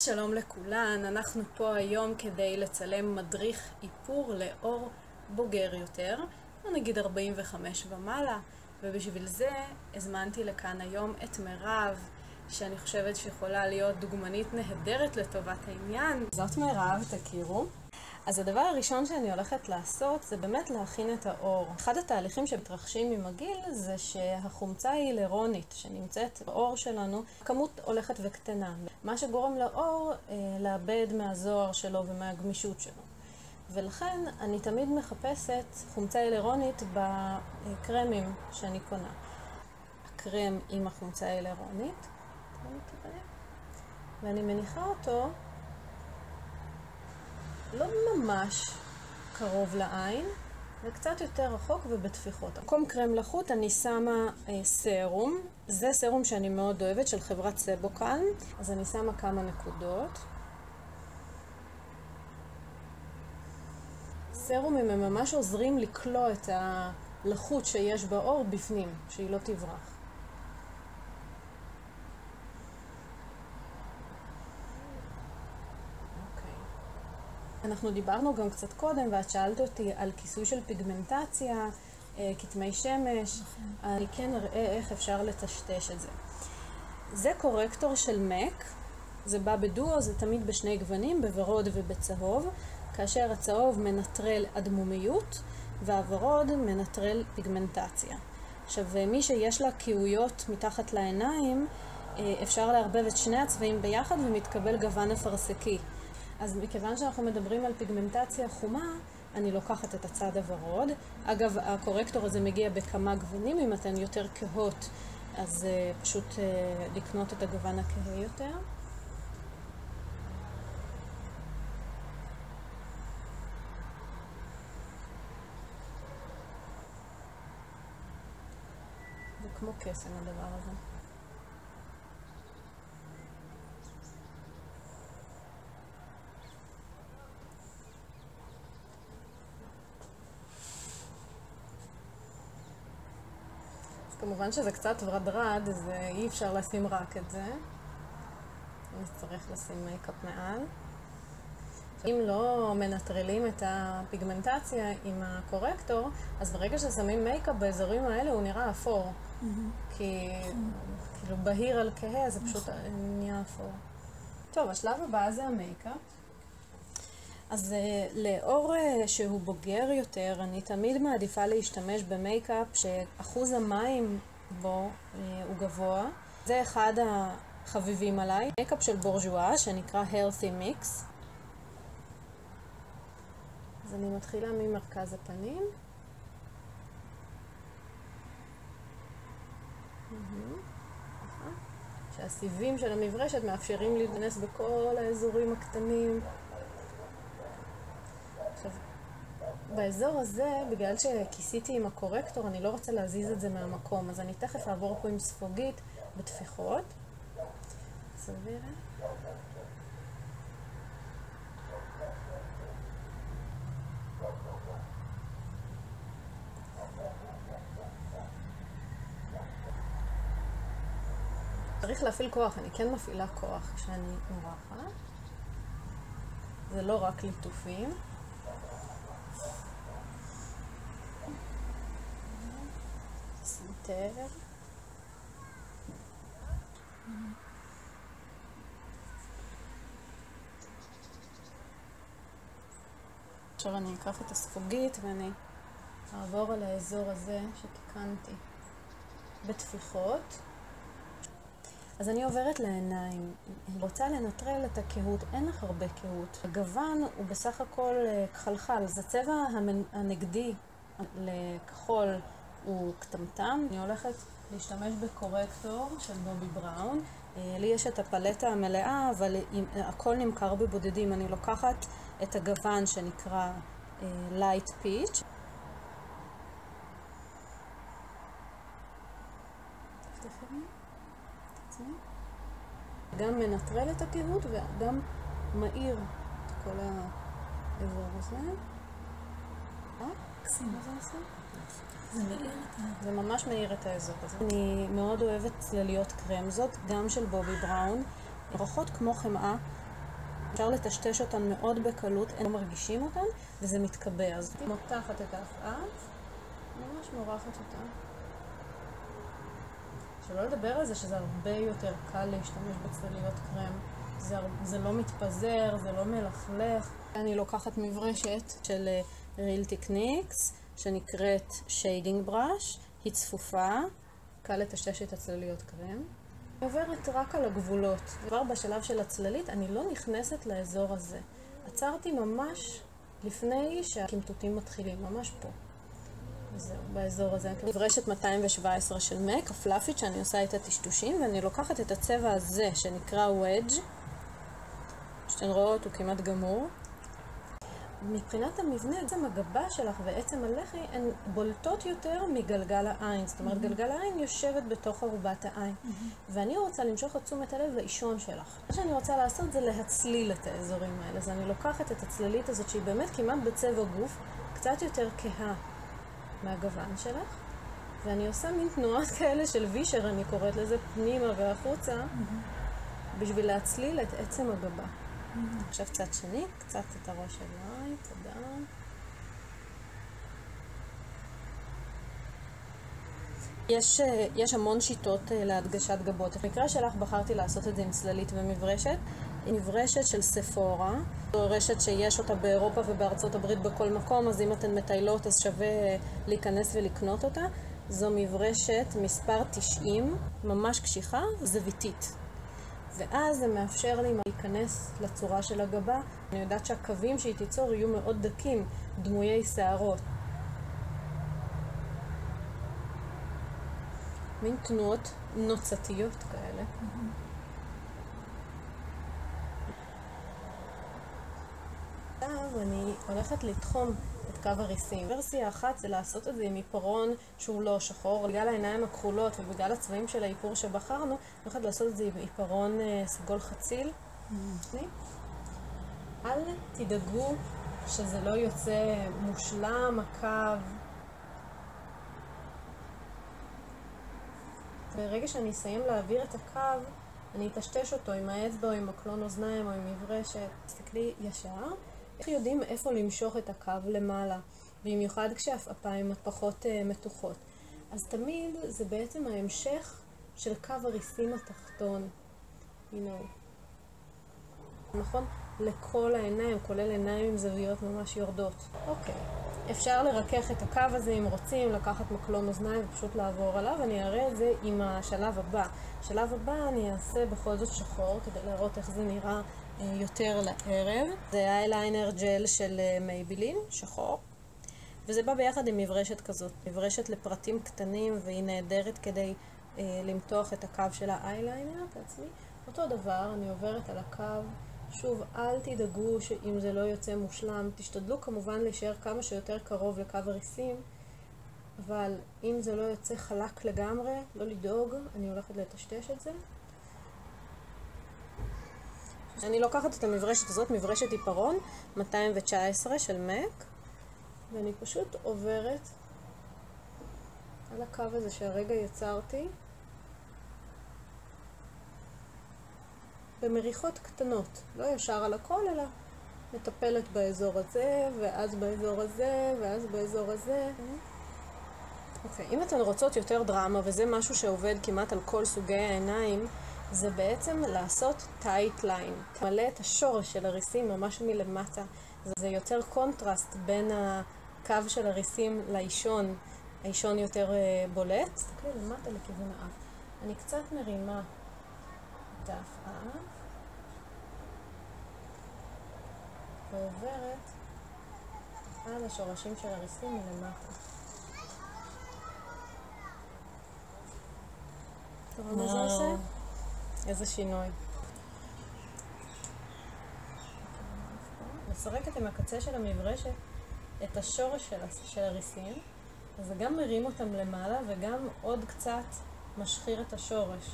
שלום לכולן, אנחנו פה היום כדי לצלם מדריך איפור לאור בוגר יותר, נגיד 45 ומעלה, ובשביל זה הזמנתי לכאן היום את מירב, שאני חושבת שיכולה להיות דוגמנית נהדרת לטובת העניין. זאת מירב, תכירו. אז הדבר הראשון שאני הולכת לעשות זה באמת להכין את האור. אחד התהליכים שמתרחשים עם הגיל זה שהחומצה ההילרונית שנמצאת באור שלנו, הכמות הולכת וקטנה. מה שגורם לאור לאבד מהזוהר שלו ומהגמישות שלו. ולכן אני תמיד מחפשת חומצה הילרונית בקרמים שאני קונה. הקרם עם החומצה ההילרונית, ואני מניחה אותו לא ממש קרוב לעין, וקצת יותר רחוק ובטפיחות. במקום קרם לחוט אני שמה סרום. זה סרום שאני מאוד אוהבת, של חברת סבוקל. אז אני שמה כמה נקודות. סרומים הם ממש עוזרים לקלוע את הלחות שיש באור בפנים, שהיא לא תברח. אנחנו דיברנו גם קצת קודם, ואת שאלת אותי על כיסוי של פיגמנטציה, כתמי שמש. אני כן אראה איך אפשר לטשטש את זה. זה קורקטור של מק, זה בא בדואו, זה תמיד בשני גוונים, בוורוד ובצהוב, כאשר הצהוב מנטרל אדמומיות, והוורוד מנטרל פיגמנטציה. עכשיו, מי שיש לה קיאויות מתחת לעיניים, אפשר לערבב את שני הצבעים ביחד ומתקבל גוון אפרסקי. אז מכיוון שאנחנו מדברים על פיגמנטציה חומה, אני לוקחת את הצד הוורוד. אגב, הקורקטור הזה מגיע בכמה גוונים, אם אתן יותר כהות, אז פשוט לקנות את הגוון הכהה יותר. זה כמו קסם הדבר הזה. כמובן שזה קצת ורדרד, אז אי אפשר לשים רק את זה. נצטרך לשים מייקאפ מעל. אם לא מנטרלים את הפיגמנטציה עם הקורקטור, אז ברגע ששמים מייקאפ באזורים האלה הוא נראה אפור. כי כאילו בהיר על כהה זה פשוט נהיה אפור. טוב, השלב הבא זה המייקאפ. אז לאור שהוא בוגר יותר, אני תמיד מעדיפה להשתמש במייקאפ שאחוז המים בו הוא גבוה. זה אחד החביבים עליי. מייקאפ של בורז'ואה שנקרא Healthy Mix. אז אני מתחילה ממרכז הפנים. שהסיבים של המברשת מאפשרים להיכנס בכל האזורים הקטנים. עכשיו, באזור הזה, בגלל שכיסיתי עם הקורקטור, אני לא רוצה להזיז את זה מהמקום, אז אני תכף אעבור פה עם ספוגית בתפיחות. סבירה. צריך להפעיל כוח, אני כן מפעילה כוח כשאני מורחת. זה לא רק ליטופים. סנטר. עכשיו אני אקח את הספוגית ואני אעבור על האזור הזה שתיקנתי בתפיחות. אז אני עוברת לעיניים. אני רוצה לנטרל את הכהות, אין לך הרבה כהות. הגוון הוא בסך הכל כחלחל, אז הצבע הנגדי לכחול הוא קטמטם. אני הולכת להשתמש בקורקטור של בובי בראון. לי יש את הפלטה המלאה, אבל הכל נמכר בבודדים. אני לוקחת את הגוון שנקרא Light Peach. גם מנטרל את הכהות וגם מאיר את כל האזור הזה. מקסים. מה זה עושה? זה מאיר את ה... זה ממש מאיר את האזור הזה. אני מאוד אוהבת צלליות קרמזות, גם של בובי בראון. רוחות כמו חמאה, אפשר לטשטש אותן מאוד בקלות, אין מרגישים אותן, וזה מתקבע. אז אני מותחת את האף, ממש מורחת אותה. שלא לדבר על זה שזה הרבה יותר קל להשתמש בצלליות קרם. זה לא מתפזר, זה לא מלכלך. אני לוקחת מברשת של Real Techniques, שנקראת Shading Brush. היא צפופה, קל לטשטש את הצלליות קרם. אני עוברת רק על הגבולות. כבר בשלב של הצללית אני לא נכנסת לאזור הזה. עצרתי ממש לפני שהקמטוטים מתחילים, ממש פה. זהו, באזור הזה. מברשת 217 של מק, הפלאפית שאני עושה את הטשטושים, ואני לוקחת את הצבע הזה שנקרא Wedge, שאתן רואות הוא כמעט גמור. מבחינת המבנה, עצם הגבה שלך ועצם הלחי הן בולטות יותר מגלגל העין. זאת אומרת, גלגל העין יושבת בתוך ארובת העין. ואני רוצה למשוך את תשומת הלב לאישון שלך. מה שאני רוצה לעשות זה להצליל את האזורים האלה. אז אני לוקחת את הצללית הזאת שהיא באמת כמעט בצבע גוף, קצת יותר כהה מהגוון שלך. ואני עושה מין תנועות כאלה של וישר, אני קוראת לזה פנימה והחוצה, בשביל להצליל את עצם הגבה. עכשיו צד שני, קצת את הראש אליי, תודה. יש המון שיטות להדגשת גבות. במקרה שלך בחרתי לעשות את זה עם צללית ומברשת. היא מברשת של ספורה. זו רשת שיש אותה באירופה ובארצות הברית בכל מקום, אז אם אתן מטיילות אז שווה להיכנס ולקנות אותה. זו מברשת מספר 90, ממש קשיחה, זוויתית. ואז זה מאפשר לי להיכנס לצורה של הגבה. אני יודעת שהקווים שהיא תיצור יהיו מאוד דקים, דמויי שערות. מין תנועות נוצתיות כאלה. עכשיו אני הולכת לתחום את קו הריסים. ורסיה אחת זה לעשות את זה עם עיפרון שהוא לא שחור. בגלל העיניים הכחולות ובגלל הצבעים של האיפור שבחרנו, אני הולכת לעשות את זה עם עיפרון סגול חציל. אל תדאגו שזה לא יוצא מושלם, הקו. ברגע שאני אסיים להעביר את הקו, אני אטשטש אותו עם האצבע או עם מקלון אוזניים או עם מברשת. תסתכלי ישר. איך יודעים איפה למשוך את הקו למעלה, במיוחד כשהאפיים פחות מתוחות. אז תמיד זה בעצם ההמשך של קו הריסים התחתון. הנה הוא. נכון? לכל העיניים, כולל עיניים עם זוויות ממש יורדות. אוקיי. אפשר לרכך את הקו הזה אם רוצים, לקחת מקלון אוזניים ופשוט לעבור עליו. אני אראה את זה עם השלב הבא. השלב הבא אני אעשה בכל זאת שחור, כדי לראות איך זה נראה יותר לערב. זה האייליינר ג'ל של מייבלין, שחור. וזה בא ביחד עם מברשת כזאת. מברשת לפרטים קטנים, והיא נהדרת כדי למתוח את הקו של האייליינר בעצמי. אותו דבר, אני עוברת על הקו. שוב, אל תדאגו שאם זה לא יוצא מושלם. תשתדלו כמובן להישאר כמה שיותר קרוב לקו הריסים. אבל אם זה לא יוצא חלק לגמרי, לא לדאוג, אני הולכת לטשטש את זה. אני לוקחת את המברשת הזאת, מברשת עיפרון 219 של מק, ואני פשוט עוברת על הקו הזה שהרגע יצרתי במריחות קטנות, לא ישר על הכל, אלא מטפלת באזור הזה, ואז באזור הזה, ואז באזור הזה. אוקיי, אם אתן רוצות יותר דרמה, וזה משהו שעובד כמעט על כל סוגי העיניים, זה בעצם לעשות טייט ליין. מלא את השורש של הריסים ממש מלמטה. זה יוצר קונטרסט בין הקו של הריסים לאישון. האישון יותר בולט. תסתכלי למטה לכיוון האף. אני קצת מרימה את האף. ועוברת על השורשים של הריסים מלמטה. תראו מה זה עושה? איזה שינוי. מסרקת עם הקצה של המברשת את השורש של הריסים, אז זה גם מרים אותם למעלה וגם עוד קצת משחיר את השורש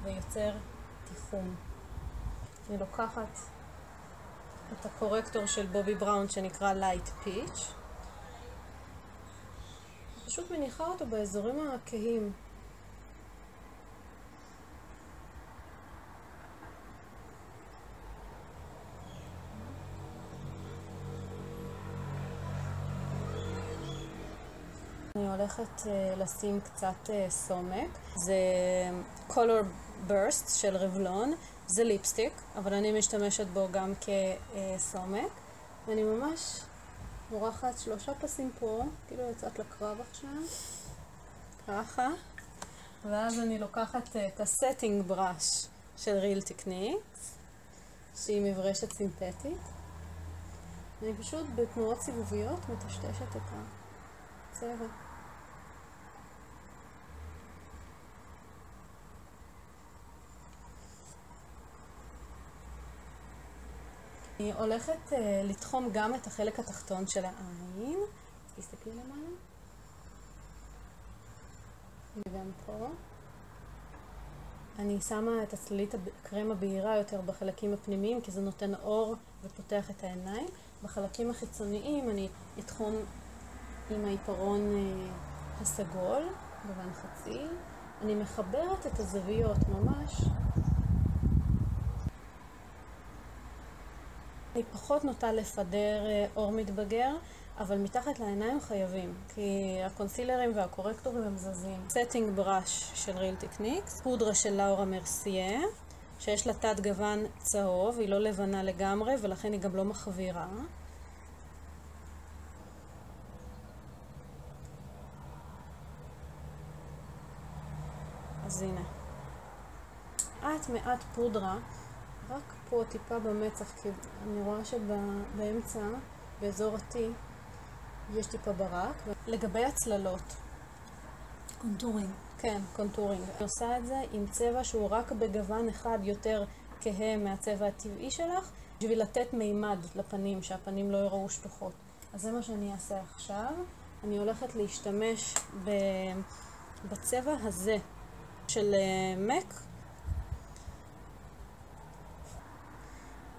ויוצר תיחום. אני לוקחת את הקורקטור של בובי בראון שנקרא Light Peach, פשוט מניחה אותו באזורים הכהים. אני הולכת לשים קצת סומק. זה Color Burst של רבלון. זה ליפסטיק, אבל אני משתמשת בו גם כסומק. ואני ממש מורחת 3 פסים פה, כאילו יצאת לקרב עכשיו. ככה. ואז אני לוקחת את הסטינג בראש של Real Techniques, שהיא מברשת סינתטית. אני פשוט בתנועות סיבוביות מטשטשת את הצבע. אני הולכת לתחום גם את החלק התחתון של העין. תסתכלי למעלה. וגם פה. אני שמה את הצללית הקרם הבהירה יותר בחלקים הפנימיים, כי זה נותן אור ופותח את העיניים. בחלקים החיצוניים אני אתחום עם העיפרון הסגול, גוון חציל. אני מחברת את הזוויות ממש. אני פחות נוטה לפדר אור מתבגר, אבל מתחת לעיניים חייבים, כי הקונסילרים והקורקטורים הם זזים. סטינג בראש של Real Techniques, פודרה של לאורה מרסייה, שיש לה תת גוון צהוב, היא לא לבנה לגמרי, ולכן היא גם לא מחבירה. אז הנה. מעט פודרה, רק פה טיפה במצח, כי אני רואה שבאמצע, באזור ה-T, יש טיפה ברק. לגבי הצללות. קונטורינג. כן, קונטורינג. אני עושה את זה עם צבע שהוא רק בגוון אחד יותר כהה מהצבע הטבעי שלך, בשביל לתת מימד לפנים, שהפנים לא יראו שטוחות. אז זה מה שאני אעשה עכשיו. אני הולכת להשתמש בצבע הזה של MAC.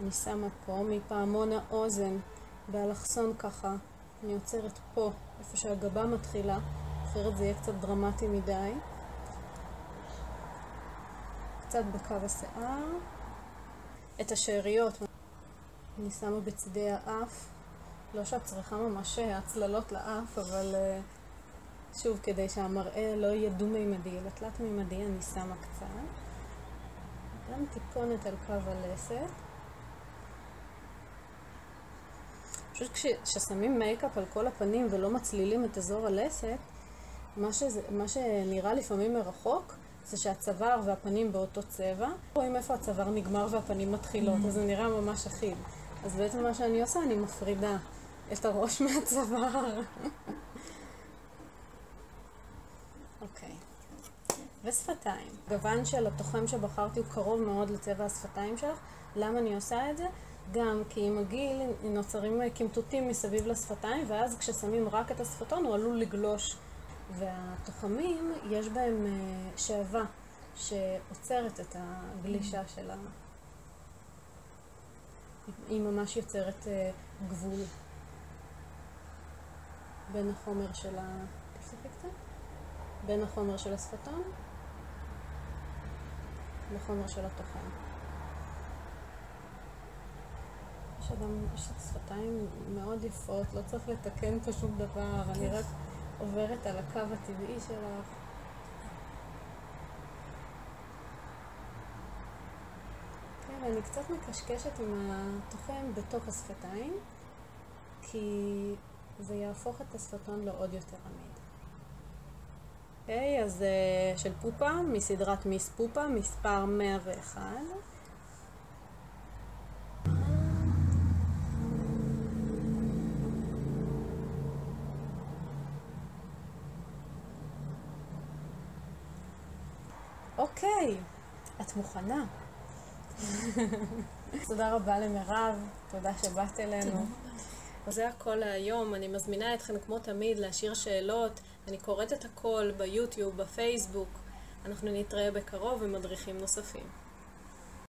אני שמה פה מפעמון האוזן באלכסון ככה. אני עוצרת פה, איפה שהגבה מתחילה, אחרת זה יהיה קצת דרמטי מדי. קצת בקו השיער. את השאריות אני שמה בצדי האף. לא שאת צריכה ממש הצללות לאף, אבל שוב, כדי שהמראה לא יהיה דו-מימדי, אלא תלת-מימדי, אני שמה קצת. גם טיפונת על קו הלסת. פשוט כששמים מייקאפ על כל הפנים ולא מצלילים את אזור הלסת, מה שנראה לפעמים מרחוק, זה שהצוואר והפנים באותו צבע. רואים איפה הצוואר נגמר והפנים מתחילות, אז זה נראה ממש אחיד. אז בעצם מה שאני עושה, אני מפרידה את הראש מהצוואר. אוקיי. ושפתיים. גוון של התוחם שבחרתי הוא קרוב מאוד לצבע השפתיים שלך. למה אני עושה את זה? גם כי עם הגיל נוצרים קמטוטים מסביב לשפתיים, ואז כששמים רק את השפתון הוא עלול לגלוש. והתוחמים יש בהם שעבה שעוצרת את הגלישה של היא ממש יוצרת גבול בין החומר של בין החומר של השפתון לחומר של התוחם. יש שפתיים מאוד יפות, לא צריך לתקן פה שום דבר, אני רק עוברת על הקו הטבעי שלך. כן, ואני קצת מקשקשת עם התוחם בתוך השפתיים, כי זה יהפוך את השפתון לעוד יותר עמיד. אוקיי, אז של פופה, מסדרת מיס פופה, מספר 101. אוקיי, את מוכנה. תודה רבה למירב, תודה שבאת אלינו. זה הכל להיום, אני מזמינה אתכם כמו תמיד להשאיר שאלות, אני קוראת את הכל ביוטיוב, בפייסבוק, אנחנו נתראה בקרוב עם מדריכים נוספים.